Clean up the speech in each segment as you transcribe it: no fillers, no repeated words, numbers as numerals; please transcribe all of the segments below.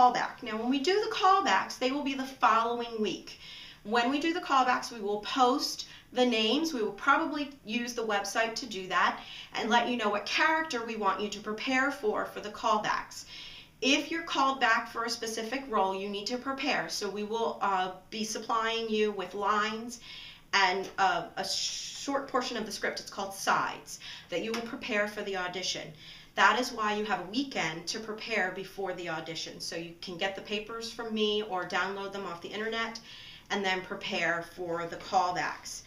callback. Now when we do the callbacks, they will be the following week. When we do the callbacks, we will post the names. We will probably use the website to do that and let you know what character we want you to prepare for the callbacks. If you're called back for a specific role, you need to prepare. So we will be supplying you with lines and a short portion of the script. It's called sides that you will prepare for the audition. That is why you have a weekend to prepare before the audition. So you can get the papers from me or download them off the internet and then prepare for the callbacks.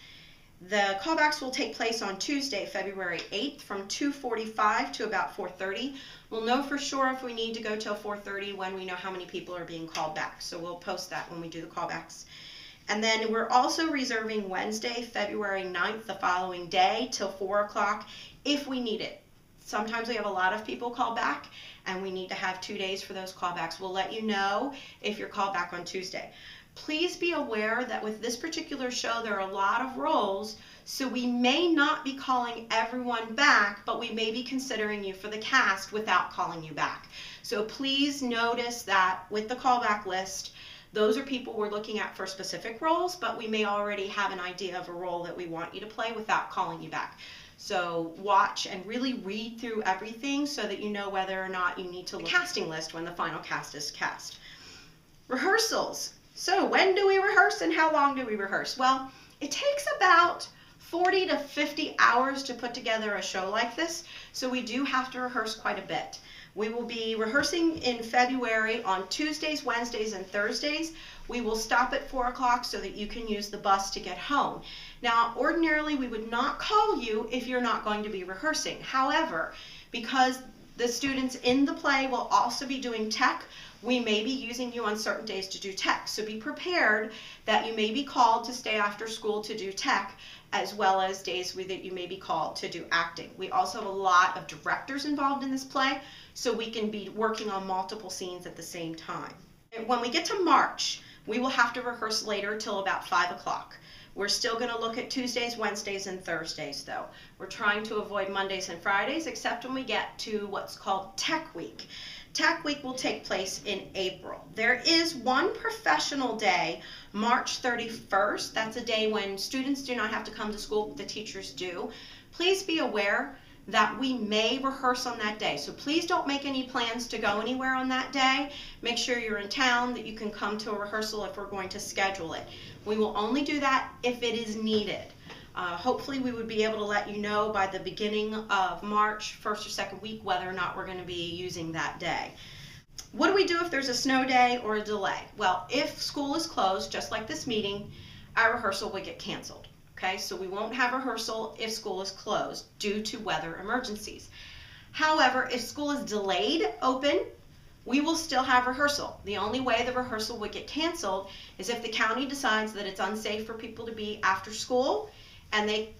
The callbacks will take place on Tuesday, February 8th from 2:45 to about 4:30. We'll know for sure if we need to go till 4:30 when we know how many people are being called back. So we'll post that when we do the callbacks. And then we're also reserving Wednesday, February 9th, the following day, till 4 o'clock if we need it. Sometimes we have a lot of people call back and we need to have 2 days for those callbacks. We'll let you know if you're called back on Tuesday. Please be aware that with this particular show, there are a lot of roles, so we may not be calling everyone back, but we may be considering you for the cast without calling you back. So please notice that with the callback list, those are people we're looking at for specific roles, but we may already have an idea of a role that we want you to play without calling you back. So watch and really read through everything so that you know whether or not you need to look at the casting list when the final cast is cast. Rehearsals. So when do we rehearse and how long do we rehearse? Well, it takes about 40 to 50 hours to put together a show like this, so we do have to rehearse quite a bit. We will be rehearsing in February on Tuesdays, Wednesdays, and Thursdays. We will stop at 4 o'clock so that you can use the bus to get home. Now, ordinarily we would not call you if you're not going to be rehearsing. However, because the students in the play will also be doing tech, we may be using you on certain days to do tech. So be prepared that you may be called to stay after school to do tech, as well as days that you may be called to do acting. We also have a lot of directors involved in this play, so we can be working on multiple scenes at the same time. When we get to March, we will have to rehearse later till about 5 o'clock. We're still going to look at Tuesdays, Wednesdays, and Thursdays though. We're trying to avoid Mondays and Fridays, except when we get to what's called Tech Week. Tech Week will take place in April. There is one professional day, March 31st. That's a day when students do not have to come to school, but the teachers do. Please be aware that we may rehearse on that day. So please don't make any plans to go anywhere on that day. Make sure you're in town, that you can come to a rehearsal if we're going to schedule it. We will only do that if it is needed. Hopefully we would be able to let you know by the beginning of March, first or second week, whether or not we're going to be using that day. What do we do if there's a snow day or a delay? Well, if school is closed, just like this meeting, our rehearsal would get canceled. Okay, so we won't have rehearsal if school is closed due to weather emergencies. However, if school is delayed open, we will still have rehearsal. The only way the rehearsal would get canceled is if the county decides that it's unsafe for people to be after school and they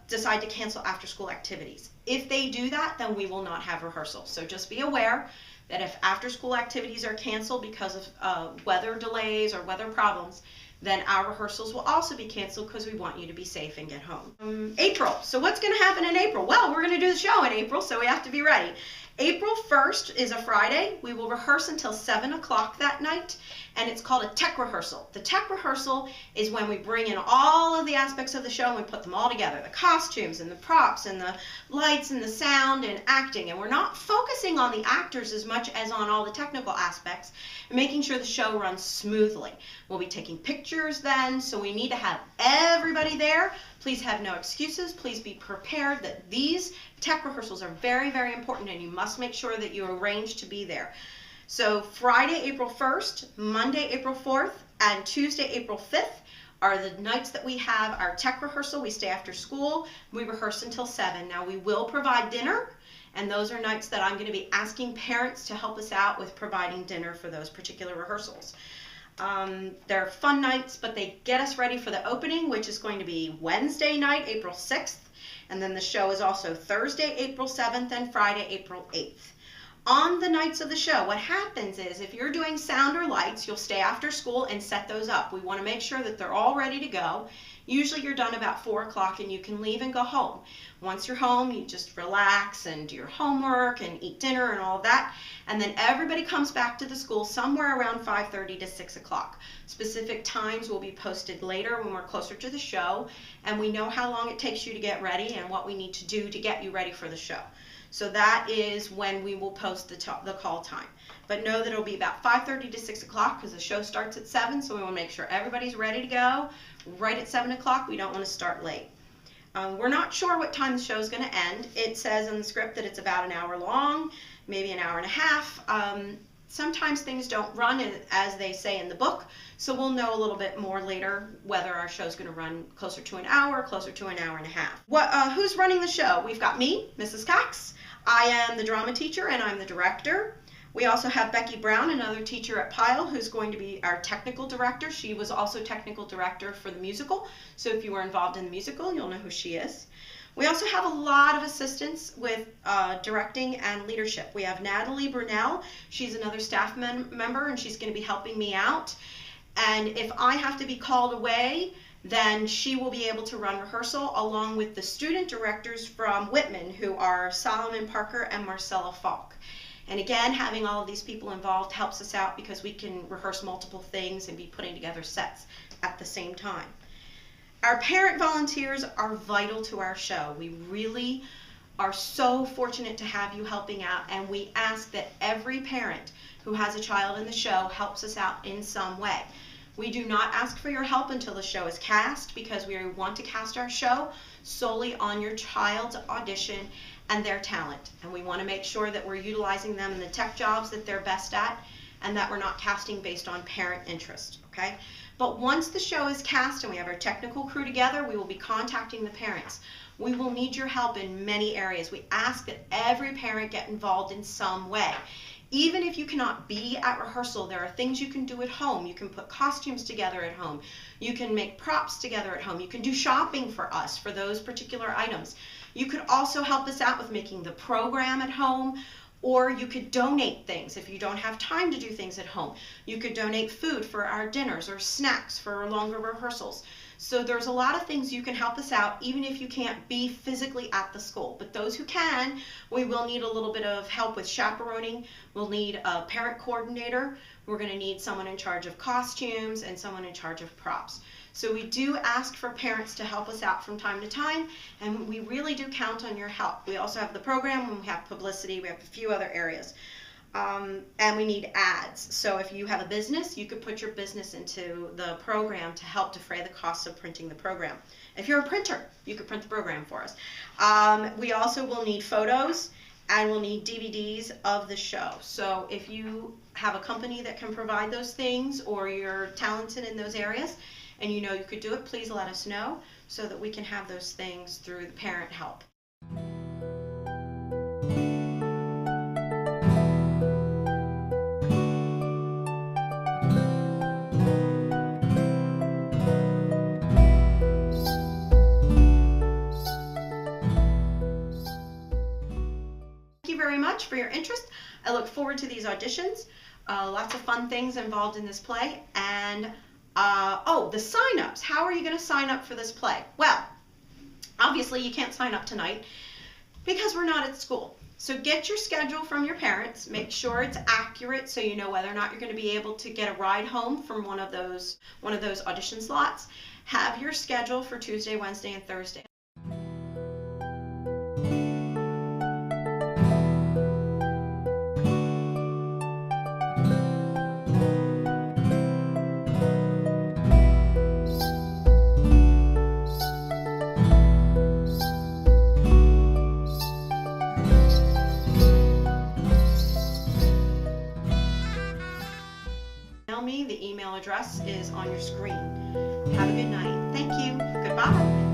decide to cancel after school activities. If they do that, then we will not have rehearsal. So just be aware that if after school activities are canceled because of weather delays or weather problems, then our rehearsals will also be canceled because we want you to be safe and get home. April. So what's going to happen in April? Well, we're going to do the show in April, so we have to be ready. April 1st is a Friday. We will rehearse until 7 o'clock that night, and it's called a tech rehearsal. The tech rehearsal is when we bring in all of the aspects of the show and we put them all together, the costumes and the props and the lights and the sound and acting, and we're not focusing on the actors as much as on all the technical aspects and making sure the show runs smoothly. We'll be taking pictures then, so we need to have everybody there. Please have no excuses. Please be prepared that these tech rehearsals are very, very important, and you must make sure that you arrange to be there. So Friday, April 1st, Monday, April 4th, and Tuesday, April 5th are the nights that we have our tech rehearsal. We stay after school. We rehearse until 7. Now, we will provide dinner, and those are nights that I'm going to be asking parents to help us out with providing dinner for those particular rehearsals. They're fun nights, but they get us ready for the opening, which is going to be Wednesday night, April 6th, and then the show is also Thursday, April 7th, and Friday, April 8th. On the nights of the show, what happens is if you're doing sound or lights, you'll stay after school and set those up. We want to make sure that they're all ready to go. Usually you're done about 4 o'clock and you can leave and go home. Once you're home, you just relax and do your homework and eat dinner and all of that. And then everybody comes back to the school somewhere around 5:30 to 6 o'clock. Specific times will be posted later when we're closer to the show, and we know how long it takes you to get ready and what we need to do to get you ready for the show. So that is when we will post the call time. But know that it'll be about 5:30 to 6 o'clock because the show starts at 7, so we want to make sure everybody's ready to go right at 7 o'clock. We don't want to start late. We're not sure what time the show is going to end. It says in the script that it's about an hour long, maybe an hour and a half. Sometimes things don't run as they say in the book, so we'll know a little bit more later whether our show's going to run closer to an hour, closer to an hour and a half. Who's running the show? We've got me, Mrs. Cox. I am the drama teacher and I'm the director. We also have Becky Brown, another teacher at Pyle, who's going to be our technical director. She was also technical director for the musical, so if you were involved in the musical, you'll know who she is. We also have a lot of assistants with directing and leadership. We have Natalie Brunell. She's another staff member, and she's going to be helping me out. And if I have to be called away, then she will be able to run rehearsal along with the student directors from Whitman, who are Solomon Parker and Marcella Falk. And again, having all of these people involved helps us out because we can rehearse multiple things and be putting together sets at the same time. Our parent volunteers are vital to our show. We really are so fortunate to have you helping out, and we ask that every parent who has a child in the show helps us out in some way. We do not ask for your help until the show is cast because we want to cast our show solely on your child's audition and their talent. And we want to make sure that we're utilizing them in the tech jobs that they're best at and that we're not casting based on parent interest, okay? But once the show is cast and we have our technical crew together, we will be contacting the parents. We will need your help in many areas. We ask that every parent get involved in some way. Even if you cannot be at rehearsal, there are things you can do at home. You can put costumes together at home. You can make props together at home. You can do shopping for us for those particular items. You could also help us out with making the program at home, or you could donate things if you don't have time to do things at home. You could donate food for our dinners or snacks for our longer rehearsals. So there's a lot of things you can help us out even if you can't be physically at the school. But those who can, we will need a little bit of help with chaperoning. We'll need a parent coordinator. We're going to need someone in charge of costumes and someone in charge of props. So we do ask for parents to help us out from time to time, and we really do count on your help. We also have the program, and we have publicity, we have a few other areas. And we need ads. So if you have a business, you could put your business into the program to help defray the costs of printing the program. If you're a printer, you could print the program for us. We also will need photos, and we'll need DVDs of the show. So if you have a company that can provide those things, or you're talented in those areas, and you know you could do it, please let us know so that we can have those things through the parent help. Thank you very much for your interest. I look forward to these auditions. Lots of fun things involved in this play. And the sign-ups. How are you going to sign up for this play? Well, obviously you can't sign up tonight because we're not at school. So get your schedule from your parents. Make sure it's accurate so you know whether or not you're going to be able to get a ride home from one of those audition slots. Have your schedule for Tuesday, Wednesday, and Thursday. Me. The email address is on your screen. Have a good night. Thank you. Goodbye.